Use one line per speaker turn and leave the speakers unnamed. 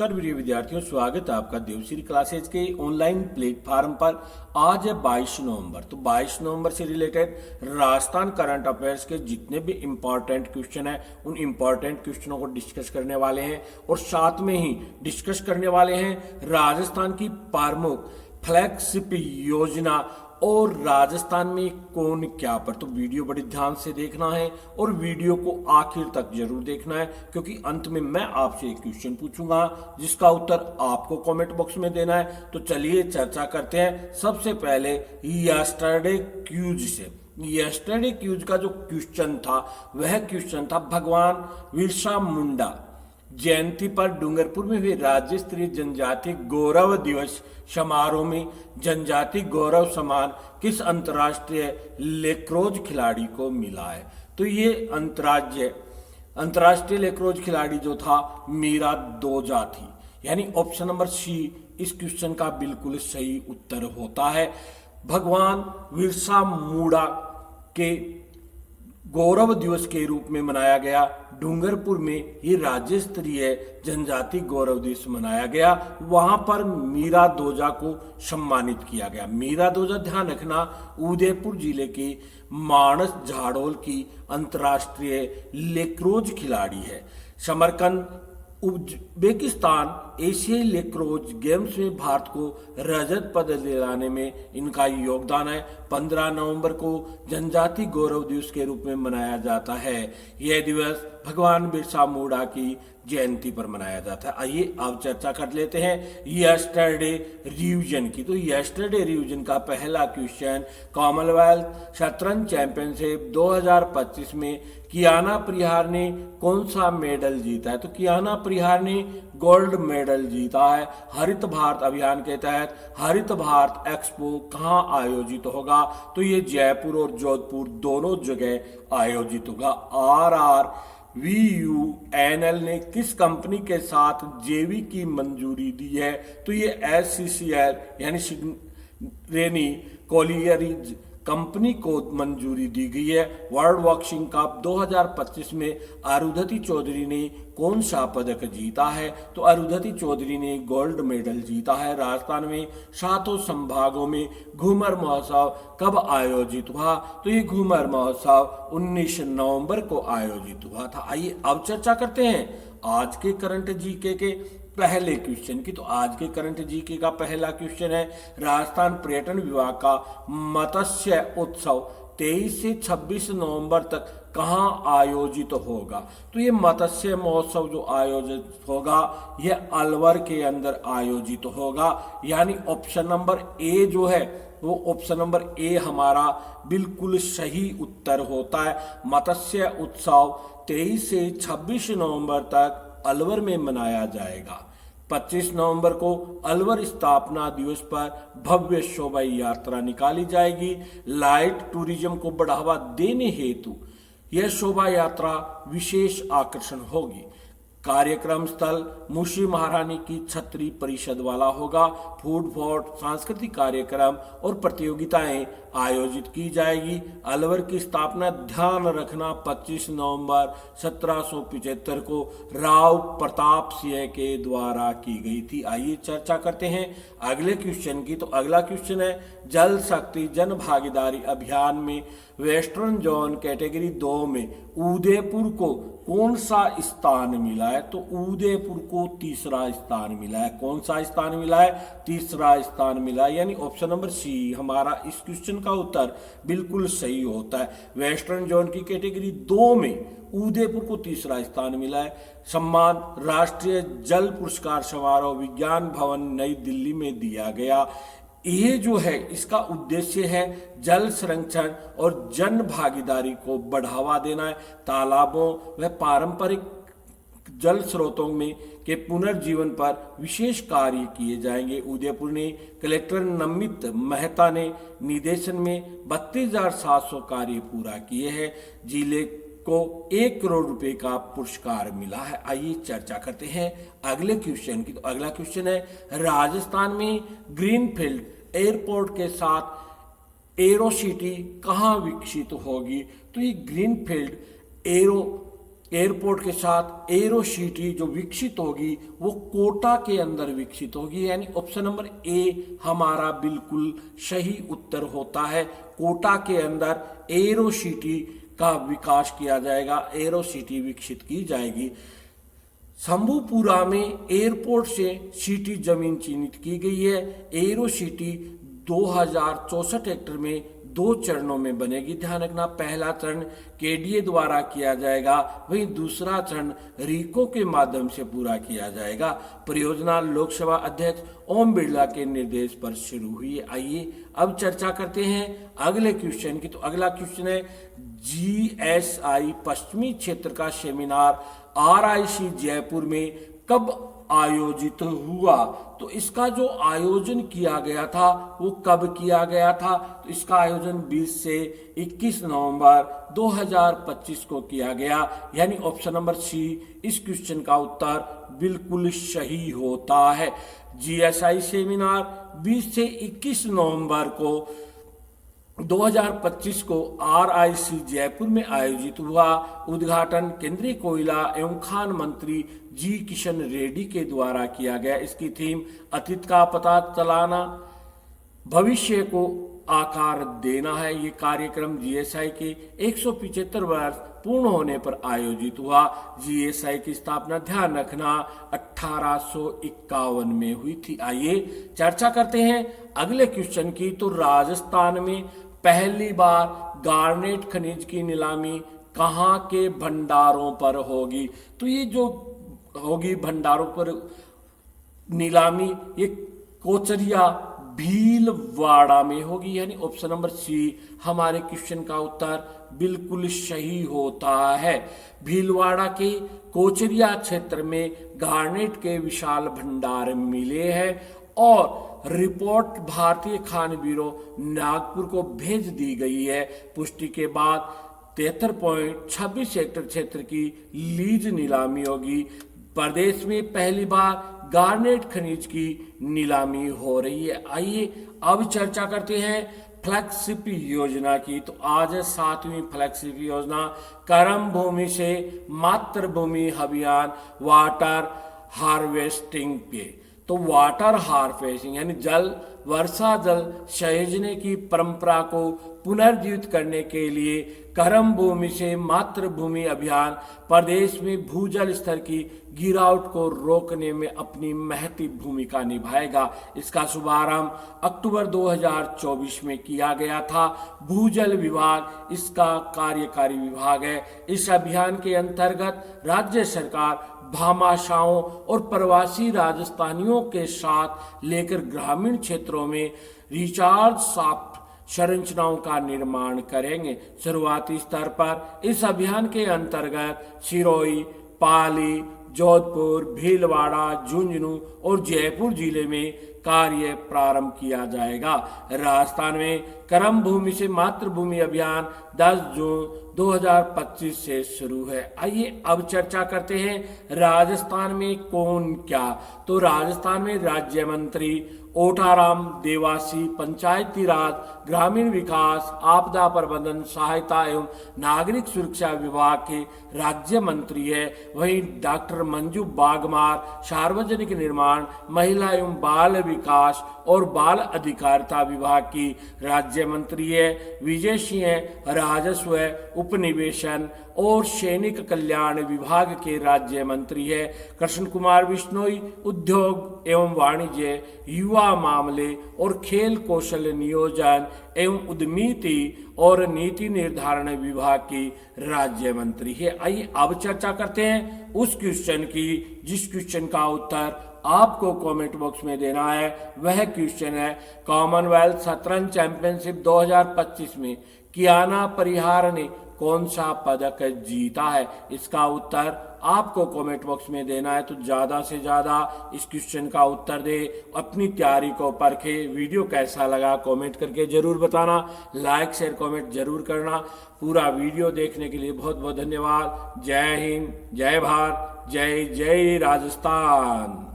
नमस्कार प्रिय विद्यार्थियों, स्वागत है आपका देवश्री क्लासेज के ऑनलाइन प्लेटफॉर्म पर। आज है 22 नवंबर। तो 22 नवंबर से रिलेटेड राजस्थान करंट अफेयर्स के जितने भी इम्पोर्टेंट क्वेश्चन हैं उन इम्पोर्टेंट क्वेश्चनों को डिस्कस करने वाले हैं और साथ में ही डिस्कस करने वाले हैं राजस्थान की प्रमुख फ्लैगशिप योजना और राजस्थान में कौन क्या पर। तो वीडियो बड़ी ध्यान से देखना है और वीडियो को आखिर तक जरूर देखना है, क्योंकि अंत में मैं आपसे एक क्वेश्चन पूछूंगा जिसका उत्तर आपको कमेंट बॉक्स में देना है। तो चलिए चर्चा करते हैं। सबसे पहले यस्टरडे क्यूज से। यस्टरडे क्यूज का जो क्वेश्चन था वह क्वेश्चन था भगवान बिरसा मुंडा जयंती पर डूंगरपुर में हुए राज्य स्तरीय जनजातीय गौरव दिवस समारोह में जनजातीय गौरव सम्मान किस अंतर्राष्ट्रीय लेक्रोज खिलाड़ी को मिला है। तो ये अंतर्राष्ट्रीय लेक्रोज खिलाड़ी जो था मीरा दोजा थी, यानी ऑप्शन नंबर सी इस क्वेश्चन का बिल्कुल सही उत्तर होता है। भगवान बिरसा मुंडा के गौरव दिवस के रूप में मनाया गया डूंगरपुर में ये राज्य स्तरीय जनजातीय गौरव दिवस मनाया गया। वहां पर मीरा दोजा को सम्मानित किया गया। मीरा दोजा, ध्यान रखना, उदयपुर जिले के मानस झाड़ोल की अंतर्राष्ट्रीय लेक्रोज खिलाड़ी है। समरकंद उज्बेकिस्तान एशियाई लेक्रोज गेम्स में भारत को रजत पदक दिलाने में इनका योगदान है। 15 नवंबर को जनजातीय गौरव दिवस के रूप में मनाया जाता है। यह दिवस भगवान बिरसा मुंडा की जयंती पर मनाया जाता है। आइए अब चर्चा कर लेते हैं यस्टरडे रिवीजन की। तो यस्टरडे रिवीजन का पहला क्वेश्चन, कॉमनवेल्थ शतरंज चैंपियनशिप 2025 में कियाना परिहार ने कौन सा मेडल जीता है। तो कियाना परिहार ने गोल्ड मेडल जीता है। हरित भारत अभियान के तहत हरित भारत एक्सपो कहाँ आयोजित होगा। तो ये जयपुर और जोधपुर दोनों जगह आयोजित होगा। RRVUNL ने किस कंपनी के साथ जेवी की मंजूरी दी है। तो ये SCCL यानी रेनी कोलियरीज कंपनी को मंजूरी दी गई है। वर्ल्ड बॉक्सिंग कप 2025 में अरुंधति चौधरी ने कौन सा पदक जीता है। तो अरुंधति चौधरी ने गोल्ड मेडल जीता है। राजस्थान में 7 संभागों में घूमर महोत्सव कब आयोजित हुआ। तो ये घूमर महोत्सव 19 नवंबर को आयोजित हुआ था। आइए अब चर्चा करते हैं आज के करंट जीके के पहले क्वेश्चन की। तो आज के करंट जीके का पहला क्वेश्चन है, राजस्थान पर्यटन विभाग का मत्स्य उत्सव 23 से 26 नवंबर तक कहाँ आयोजित होगा। तो ये मत्स्य महोत्सव जो आयोजित होगा यह अलवर के अंदर आयोजित होगा, यानी ऑप्शन नंबर ए जो है वो ऑप्शन नंबर ए हमारा बिल्कुल सही उत्तर होता है। मत्स्य उत्सव 23 से 26 नवंबर तक अलवर में मनाया जाएगा। 25 नवंबर को अलवर स्थापना दिवस पर भव्य शोभा यात्रा निकाली जाएगी। लाइट टूरिज्म को बढ़ावा देने हेतु यह शोभा यात्रा विशेष आकर्षण होगी। कार्यक्रम स्थल मुशी महारानी की छत्री परिषद वाला होगा। फूड कोर्ट, सांस्कृतिक कार्यक्रम और प्रतियोगिताएं आयोजित की जाएगी। अलवर की स्थापना, ध्यान रखना, 25 नवंबर 1775 को राव प्रताप सिंह के द्वारा की गई थी। आइए चर्चा करते हैं अगले क्वेश्चन की। तो अगला क्वेश्चन है, जल शक्ति जन भागीदारी अभियान में वेस्टर्न जोन कैटेगरी 2 में उदयपुर को कौन सा स्थान मिला है। तो उदयपुर को तीसरा स्थान मिला है। कौन सा स्थान मिला है? तीसरा स्थान मिला है, यानी ऑप्शन नंबर सी हमारा इस क्वेश्चन का उत्तर बिल्कुल सही होता है। वेस्टर्न जोन की कैटेगरी 2 में उदयपुर को तीसरा स्थान मिला है। सम्मान राष्ट्रीय जल पुरस्कार समारोह विज्ञान भवन नई दिल्ली में दिया गया। ये जो है इसका उद्देश्य है जल संरक्षण और जन भागीदारी को बढ़ावा देना है। तालाबों व पारंपरिक जल स्रोतों में के पुनर्जीवन पर विशेष कार्य किए जाएंगे। उदयपुर ने कलेक्टर नमित मेहता ने निर्देशन में 32,700 कार्य पूरा किए हैं। जिले को 1 करोड़ रुपए का पुरस्कार मिला है। आइए चर्चा करते हैं अगले क्वेश्चन की। तो अगला क्वेश्चन है, राजस्थान में ग्रीनफील्ड एयरपोर्ट के साथ एरो सिटी कहाँ विकसित होगी। तो ये ग्रीनफील्ड एरो एयरपोर्ट के साथ एरो सिटी जो विकसित होगी वो कोटा के अंदर विकसित होगी, यानी ऑप्शन नंबर ए हमारा बिल्कुल सही उत्तर होता है। कोटा के अंदर एरो सिटी का विकास किया जाएगा, एरो सिटी विकसित की जाएगी। शंभूपुरा में एयरपोर्ट से सिटी जमीन चिन्हित की गई है। एरो सिटी 2064 हेक्टेयर में 2 चरणों में बनेगी। ध्यान रखना, पहला चरण केडीए द्वारा किया जाएगा, वहीं दूसरा चरण रीको के माध्यम से पूरा किया जाएगा। परियोजना लोकसभा अध्यक्ष ओम बिरला के निर्देश पर शुरू हुई है। आइए अब चर्चा करते हैं अगले क्वेश्चन की। तो अगला क्वेश्चन है, जीएसआई पश्चिमी क्षेत्र का सेमिनार आरआईसी जयपुर में कब आयोजित हुआ? तो इसका जो आयोजन किया गया था वो कब किया गया था? तो इसका आयोजन 20 से 21 नवंबर 2025 को किया गया, यानी ऑप्शन नंबर सी इस क्वेश्चन का उत्तर बिल्कुल सही होता है। जीएसआई सेमिनार 20 से 21 नवंबर को 2025 को आरआईसी जयपुर में आयोजित हुआ। उद्घाटन केंद्रीय कोयला एवं खान मंत्री जी किशन रेड्डी के द्वारा किया गया। इसकी थीम अतीत का पता चलाना, भविष्य को आकार देना है। ये कार्यक्रम जीएसआई के 175 वर्ष पूर्ण होने पर आयोजित हुआ। जीएसआई की स्थापना, ध्यान रखना, 1851 में हुई थी। आइए चर्चा करते हैं अगले क्वेश्चन की। तो राजस्थान में पहली बार गार्नेट खनिज की नीलामी कहाँ के भंडारों पर होगी? तो ये जो होगी भंडारों पर नीलामी, ये कोचरिया भीलवाड़ा में होगी, यानी ऑप्शन नंबर सी हमारे क्वेश्चन का उत्तर बिल्कुल सही होता है। भीलवाड़ा के कोचरिया क्षेत्र में गार्नेट के विशाल भंडार मिले हैं और रिपोर्ट भारतीय खान ब्यूरो नागपुर को भेज दी गई है। पुष्टि के बाद 73.26 हेक्टेयर क्षेत्र की लीज नीलामी होगी। प्रदेश में पहली बार गार्नेट खनिज की नीलामी हो रही है। आइए अब चर्चा करते हैं फ्लैगशिप योजना की। तो आज है 7वीं फ्लैगशिप योजना, कर्म भूमि से मातृभूमि अभियान वाटर हार्वेस्टिंग पे। तो वाटर हार्वेस्टिंग यानी वर्षा जल सहेजने की परंपरा को पुनर्जीवित करने के लिए कर्म भूमि से मातृभूमि अभियान प्रदेश में भूजल स्तर की गिरावट को रोकने में अपनी महती भूमिका निभाएगा। इसका शुभारंभ अक्टूबर 2024 में किया गया था। भूजल विभाग इसका कार्यकारी विभाग है। इस अभियान के अंतर्गत राज्य सरकार भामाशाहों और प्रवासी राजस्थानियों के साथ लेकर ग्रामीण क्षेत्रों में रिचार्ज शाफ्ट संरचनाओं का निर्माण करेंगे। शुरुआती स्तर पर इस अभियान के अंतर्गत सिरोही, पाली, जोधपुर, भीलवाड़ा, झुंझुनू और जयपुर जिले में कार्य प्रारंभ किया जाएगा। राजस्थान में कर्म भूमि से मातृभूमि अभियान 10 जून 2025 से शुरू है। आइए अब चर्चा करते हैं राजस्थान में कौन क्या। तो राजस्थान में राज्य मंत्री ओटाराम देवासी पंचायती राज, ग्रामीण विकास, आपदा प्रबंधन, सहायता एवं नागरिक सुरक्षा विभाग के राज्य मंत्री है। वहीं डॉक्टर मंजू बागमार सार्वजनिक निर्माण, महिला एवं बाल विकास और बाल अधिकारिता विभाग की राज्य मंत्री है। विजय सिंह राजस्व, उपनिवेशन और सैनिक कल्याण विभाग के राज्य मंत्री है। कृष्ण कुमार बिश्नोई उद्योग एवं वाणिज्य, युवा मामले और खेल कौशल नियोजन एवं उद्यमिति और नीति निर्धारण विभाग की राज्य मंत्री है। आइए अब चर्चा करते हैं उस क्वेश्चन की जिस क्वेश्चन का उत्तर आपको कमेंट बॉक्स में देना है। वह क्वेश्चन है, कॉमनवेल्थ शतरंज चैंपियनशिप 2025 में कियाना परिहार ने कौन सा पदक जीता है? इसका उत्तर आपको कमेंट बॉक्स में देना है। तो ज़्यादा से ज़्यादा इस क्वेश्चन का उत्तर दे, अपनी तैयारी को परखे। वीडियो कैसा लगा कमेंट करके जरूर बताना, लाइक शेयर कमेंट जरूर करना। पूरा वीडियो देखने के लिए बहुत बहुत धन्यवाद। जय हिंद, जय भारत, जय जय राजस्थान।